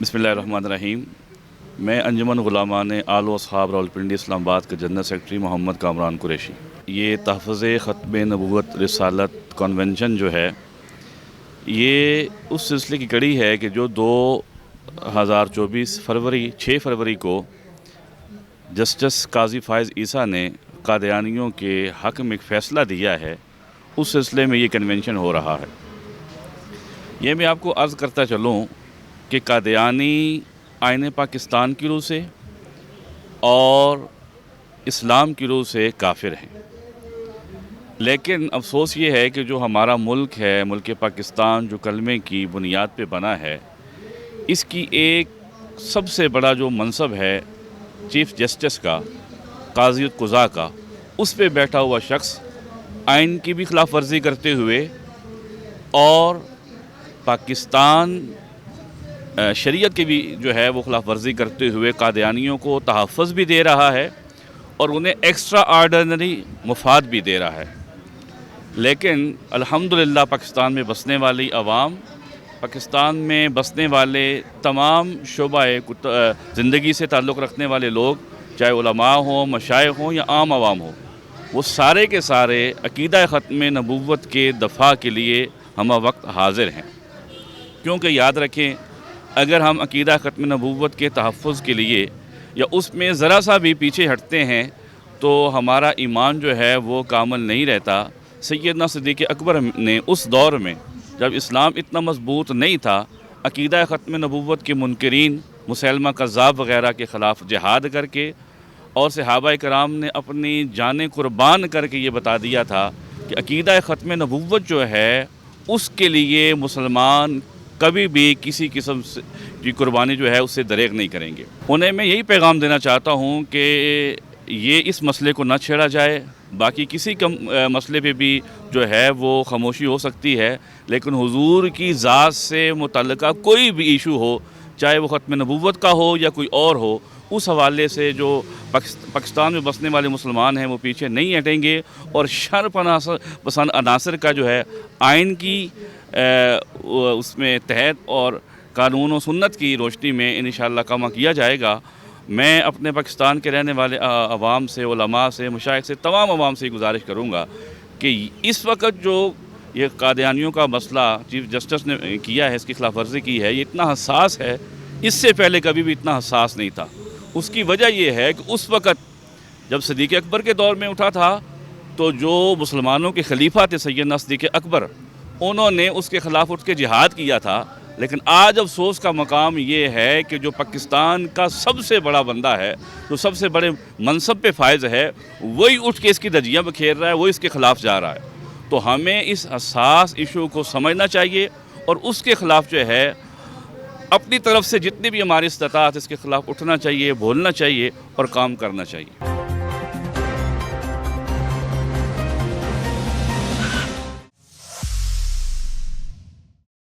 बिस्मिल्लाहिर्रहमानिर्रहीम। मैं अंजुमन गुलामान आल व असहाब रावलपिंडी इस्लामाबाद के जनरल सेक्रेटरी मोहम्मद कामरान कुरैशी। ये तहफ़्फ़ुज़ ख़त्म नबूवत रिसालत कन्वेंशन जो है, ये उस सिलसिले की कड़ी है कि जो 2024 फरवरी 6 फरवरी को जस्टिस काजी फ़ाइज़ ईसा ने कादियानियों के हक़ में एक फ़ैसला दिया है, उस सिलसिले में ये कन्वेंशन हो रहा है। ये मैं आपको अर्ज़ करता चलूँ कि कादियानी आईन पाकिस्तान की रूह से और इस्लाम की रूह से काफिर हैं, लेकिन अफसोस ये है कि जो हमारा मुल्क है, मुल्क पाकिस्तान, जो कलमे की बुनियाद पे बना है, इसकी एक सबसे बड़ा जो मनसब है चीफ़ जस्टिस का, काज़ी क़ुज़ा का, उस पे बैठा हुआ शख्स आइन की भी खिलाफ वर्जी करते हुए और पाकिस्तान शरीयत की भी जो है वो खिलाफ वर्जी करते हुए कादियानियों को तहफ़्फ़ुज़ भी दे रहा है और उन्हें एक्स्ट्रा आर्डिनरी मुफाद भी दे रहा है। लेकिन अल्हम्दुलिल्लाह पाकिस्तान में बसने वाली आवाम, पाकिस्तान में बसने वाले तमाम शोबाए ज़िंदगी से ताल्लुक़ रखने वाले लोग, चाहे उलमा हों, मशाइख़ हों या आम आवाम हो, वो सारे के सारे अक़ीदा ख़त्म नबूवत के दफ़ा के लिए हम वक्त हाज़िर हैं। क्योंकि याद रखें, अगर हम अक़ीदा ख़त्म नबूवत के तहफ़्फ़ुज़ के लिए या उसमें ज़रा सा भी पीछे हटते हैं तो हमारा ईमान जो है वो कामिल नहीं रहता। सैयदना सिद्दीक़ अकबर ने उस दौर में जब इस्लाम इतना मजबूत नहीं था, अक़ीदा ख़त्म नबूवत के मुनकरीन मुसैलमा कज़्ज़ाब वग़ैरह के ख़िलाफ़ जिहाद करके और सहाबा कराम ने अपनी जानें कुर्बान करके ये बता दिया था कि अक़ीदा ख़त्म नबूवत जो है उसके लिए मुसलमान कभी भी किसी किस्म से की कुर्बानी जो है उससे दरेग नहीं करेंगे। उन्हें मैं यही पैगाम देना चाहता हूँ कि ये इस मसले को न छेड़ा जाए। बाकी किसी मसले पे भी जो है वो खामोशी हो सकती है, लेकिन हुजूर की ज़ात से मुतल्लिक़ा कोई भी इशू हो, चाहे वो ख़त्म नबूवत का हो या कोई और हो, उस हवाले से जो पाकिस्तान में बसने वाले मुसलमान हैं वो पीछे नहीं हटेंगे और शर पसंद अनासर का जो है आइन की उसमें तहत और कानून व सुन्नत की रोशनी में इंशाअल्लाह काम किया जाएगा। मैं अपने पाकिस्तान के रहने वाले अवाम से, उलमा से, मशाइख से, तमाम अवाम से गुजारिश करूँगा कि इस वक्त जो ये कादियानियों का मसला चीफ़ जस्टिस ने किया है, इसकी खिलाफ वर्जी की है, ये इतना हसास है, इससे पहले कभी भी इतना हसास नहीं था। उसकी वजह यह है कि उस वक़्त जब सिद्दीक़ अकबर के दौर में उठा था तो जो मुसलमानों के खलीफा थे सैयदना सिद्दीक़ अकबर, उन्होंने उसके ख़िलाफ़ उठ के जिहाद किया था। लेकिन आज अफसोस का मकाम ये है कि जो पाकिस्तान का सबसे बड़ा बंदा है, जो सबसे बड़े मनसब पे फायज़ है, वही उठ के इसकी धज्जियाँ बखेर रहा है, वो इसके ख़िलाफ़ जा रहा है। तो हमें इस हसास इशू को समझना चाहिए और उसके ख़िलाफ़ जो है अपनी तरफ से जितनी भी हमारी इस्तात इसके ख़िलाफ़ उठना चाहिए, बोलना चाहिए और काम करना चाहिए।